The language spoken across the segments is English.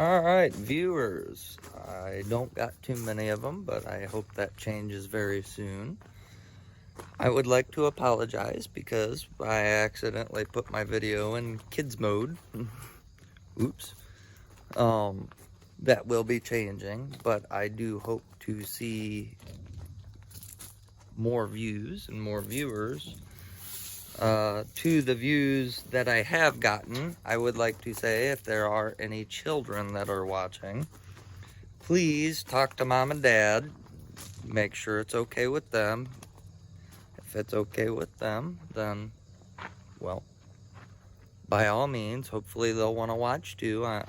Alright, viewers, I don't got too many of them, but I hope that changes very soon. I would like to apologize because I accidentally put my video in kids mode. Oops. That will be changing, but I do hope to see more views and more viewers. To the views that I have gotten, I would like to say, if there are any children that are watching, please talk to mom and dad. Make sure it's okay with them. If it's okay with them, then, well, by all means, hopefully they'll want to watch too. I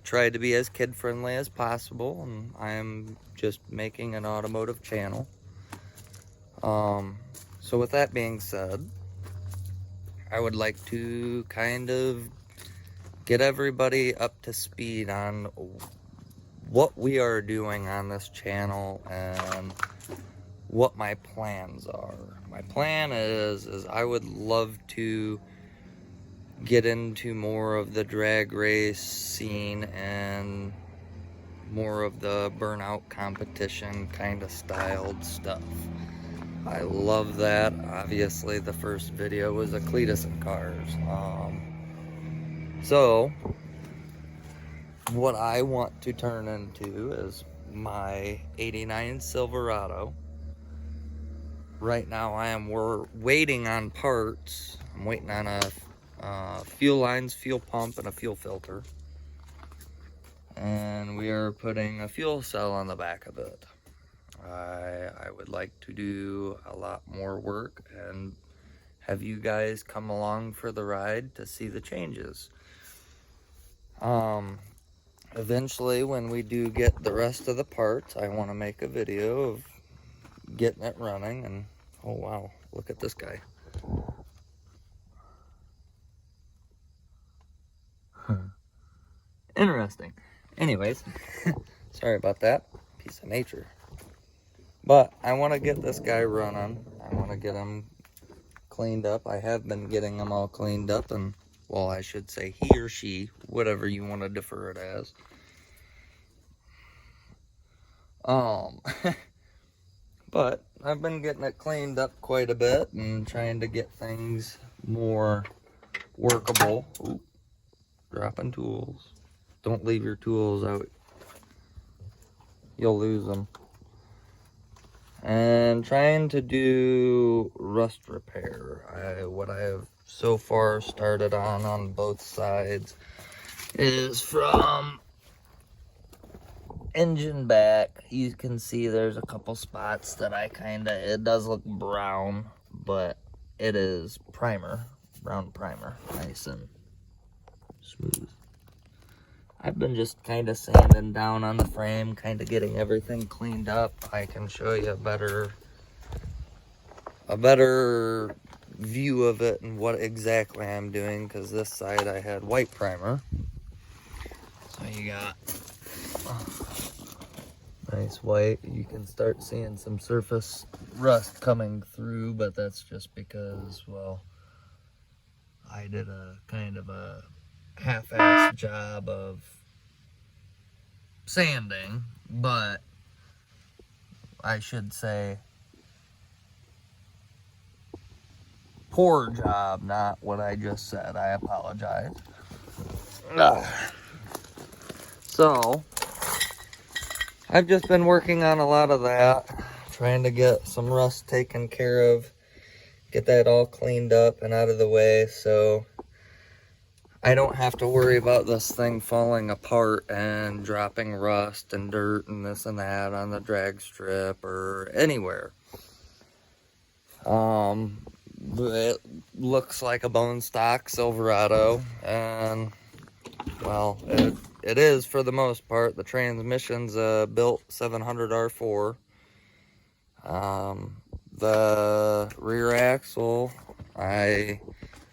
try to be as kid-friendly as possible, and I'm just making an automotive channel. So with that being said, I would like to kind of get everybody up to speed on what we are doing on this channel and what my plans are. My plan is I would love to get into more of the drag race scene and more of the burnout competition kind of styled stuff. I love that. Obviously, the first video was a Cletus and cars. So, what I want to turn into is my 89 Silverado. Right now, we're waiting on parts. I'm waiting on a fuel lines, fuel pump, and a fuel filter. And we are putting a fuel cell on the back of it. I would like to do a lot more work and have you guys come along for the ride to see the changes. Eventually, when we do get the rest of the parts, I want to make a video of getting it running. And oh wow, look at this guy. Interesting. Anyways, sorry about that. Piece of nature. But I want to get this guy running. I want to get him cleaned up. I have been getting them all cleaned up, and well, I should say he or she, whatever you want to defer it as. But I've been getting it cleaned up quite a bit and trying to get things more workable. Ooh, dropping tools. Don't leave your tools out. You'll lose them. And trying to do rust repair. What I have so far started on both sides is from engine back. You can see there's a couple spots that it does look brown, but it is primer, brown primer, nice and smooth. I've been just kind of sanding down on the frame, kind of getting everything cleaned up. I can show you a better view of it and what exactly I'm doing, because this side I had white primer. So you got nice white. You can start seeing some surface rust coming through, but that's just because, well, I did a kind of a half-assed job of sanding, but I should say poor job, not what I just said. I apologize. So I've just been working on a lot of that, trying to get some rust taken care of, get that all cleaned up and out of the way, so I don't have to worry about this thing falling apart and dropping rust and dirt and this and that on the drag strip or anywhere. It looks like a bone stock Silverado, and well, it is for the most part. The transmission's built 700 R4. The rear axle, I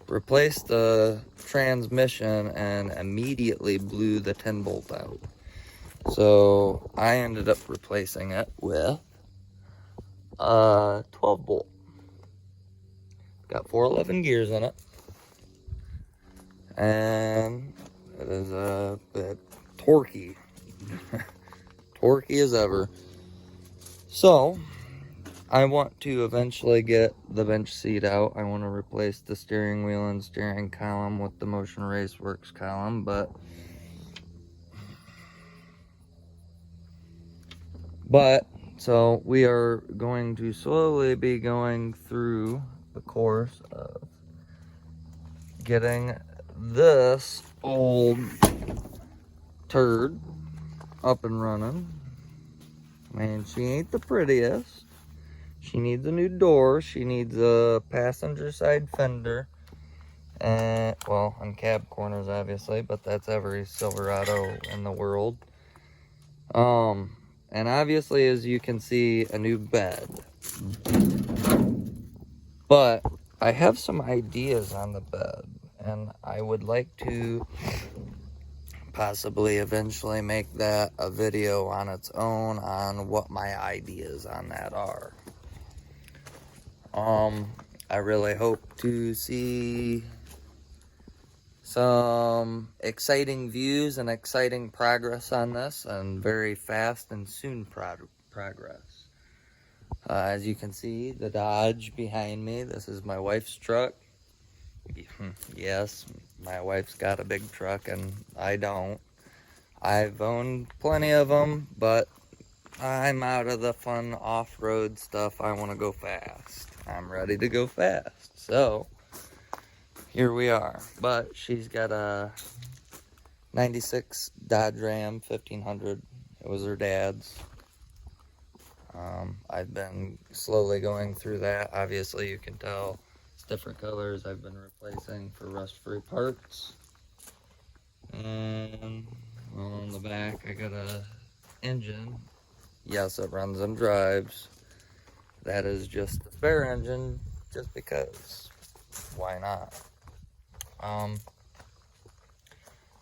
replaced the transmission and immediately blew the 10 bolt out. So I ended up replacing it with a 12 bolt. Got 411 gears in it. And It is torquey. Torquey as ever. So, I want to eventually get the bench seat out. I want to replace the steering wheel and steering column with the Motion Raceworks column, but so we are going to slowly be going through the course of getting this old turd up and running. Man, she ain't the prettiest. She needs a new door. She needs a passenger side fender. And, well, and cab corners, obviously, but that's every Silverado in the world. And obviously, as you can see, a new bed. But I have some ideas on the bed, and I would like to possibly eventually make that a video on its own on what my ideas on that are. I really hope to see some exciting views and exciting progress on this, and very fast and soon progress. As you can see, the Dodge behind me, this is my wife's truck. Yes, my wife's got a big truck and I don't. I've owned plenty of them, but I'm out of the fun off-road stuff. I want to go fast. I'm ready to go fast. So, here we are. But she's got a 96 Dodge Ram 1500. It was her dad's. I've been slowly going through that. Obviously, you can tell it's different colors I've been replacing for rust-free parts. And, well, on the back, I got a engine. Yes, it runs and drives. That is just a spare engine, just because. Why not?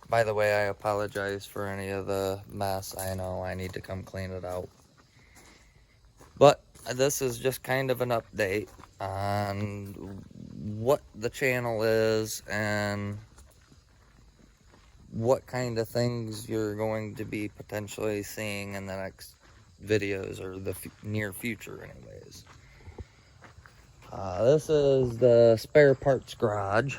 By the way, I apologize for any of the mess. I know I need to come clean it out. But this is just kind of an update on what the channel is and what kind of things you're going to be potentially seeing in the next videos, or the near future anyways. This is the spare parts garage.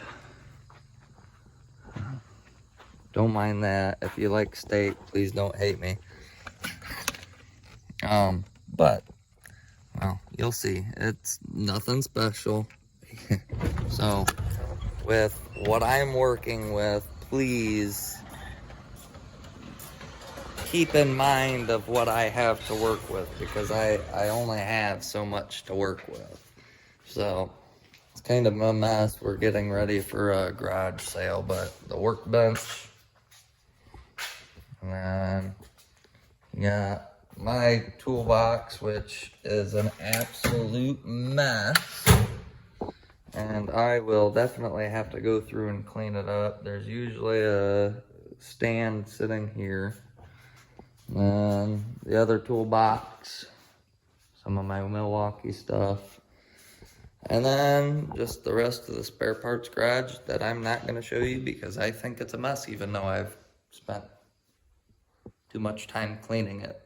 Don't mind that. If you like steak, please don't hate me. But, well, you'll see. It's nothing special. So, with what I'm working with, please keep in mind of what I have to work with, because I only have so much to work with. So, it's kind of a mess. We're getting ready for a garage sale, but the workbench, and then got my toolbox, which is an absolute mess, and I will definitely have to go through and clean it up. There's usually a stand sitting here, and the other toolbox, some of my Milwaukee stuff, and then just the rest of the spare parts garage that I'm not going to show you because I think it's a mess, even though I've spent too much time cleaning it.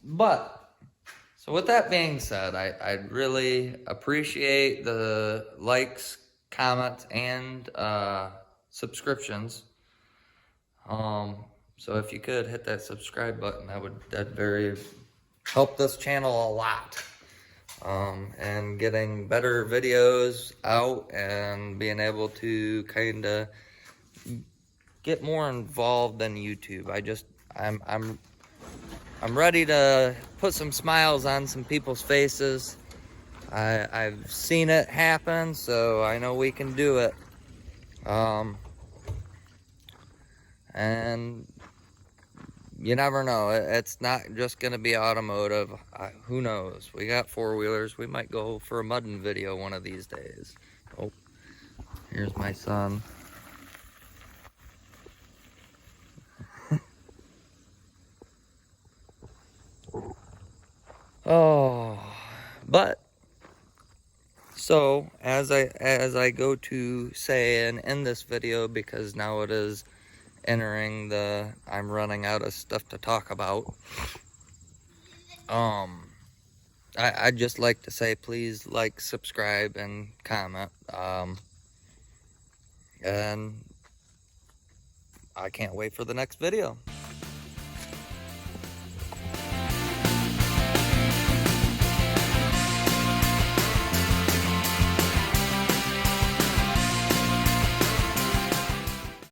But, so with that being said, I'd really appreciate the likes, comments, and subscriptions. So if you could hit that subscribe button, that'd very help this channel a lot. And getting better videos out and being able to kind of get more involved in YouTube. I'm ready to put some smiles on some people's faces. I've seen it happen, so I know we can do it. And you never know. It's not just going to be automotive. Who knows? We got four-wheelers. We might go for a mudding video one of these days. Oh, here's my son. Oh, but So as I go to say and end this video, because now it is entering the I'm running out of stuff to talk about. I'd just like to say, please like, subscribe, and comment. And I can't wait for the next video.